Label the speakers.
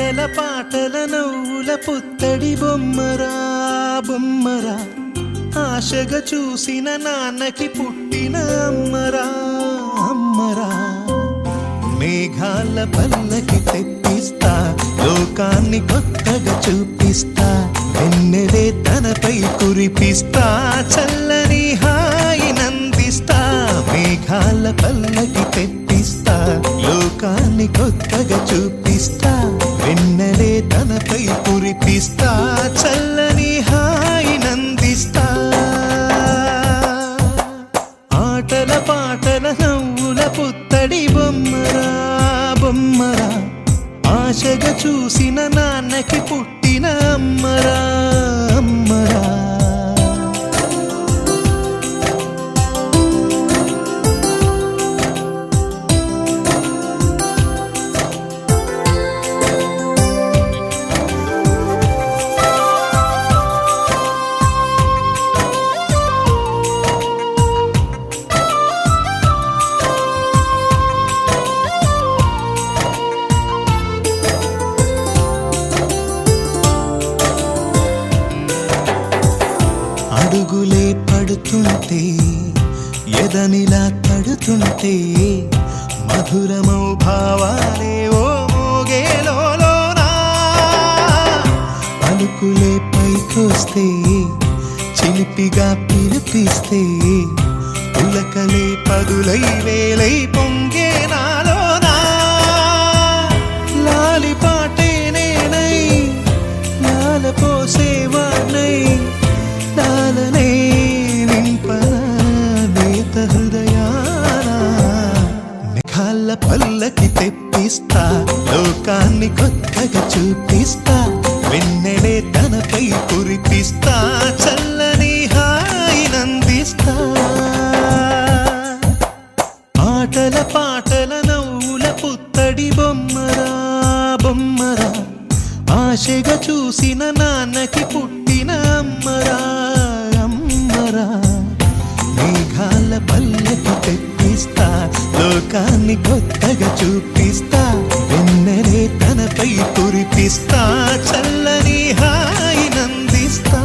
Speaker 1: ఆటల పాటల నవ్వుల పుత్తడి బొమ్మరా బొమ్మరా, ఆశగా చూసిన నాన్నకి పుట్టిన అమ్మరా అమ్మరా. మేఘాల పల్లకి తెప్పిస్తా, లోకాన్ని కొత్తగా చూపిస్తా, వెన్నెలే తనపై కురిపిస్తా, చల్లని హాయి నందిస్తా. మేఘాల పల్లకి తెప్పిస్తా, లోకాన్ని కొత్తగా చూపిస్తా, వెన్నెలే తనపై కురిపిస్తా, చల్లని హాయి నందిస్తా. ఆటల పాటల నవ్వుల పుత్తడి బొమ్మరా బొమ్మరా, ఆశగా చూసిన నాన్నకి పుట్టిన అమ్మరా అమ్మరా. అడుగులే పడుతుంటే, ఎదనిలా తడుతుంటే, మధురమౌ భావాలే ఓ మోగేలోనా. పలుకులే పైకొస్తే, చిలిపిగా పిలిపిస్తే, పులకలే పదులై వేలై పొంగే నాలోనా. లాలి పాటే నేనై, లాల పోసేవాణ్ణై, లాలనే నింపనా నేత హృదయాన. మేఘాల పల్లకి తెప్పిస్తా, లోకాన్ని కొత్తగా చూపిస్తా, వెన్నెలే తనపై కురిపిస్తా, చల్లని హాయి నందిస్తా. ఆటల పాటల నవ్వుల పుత్తడి బొమ్మరా బొమ్మరా, ఆశగా చూసిన నాన్నకి పుట్టిన అమ్మరా అమ్మరా. మేఘాల పల్లకి తెప్పిస్తా, లోకాన్ని కొత్తగా చూపిస్తా, వెన్నెలే తనపై కురిపిస్తా, చల్లని హాయి నందిస్తా.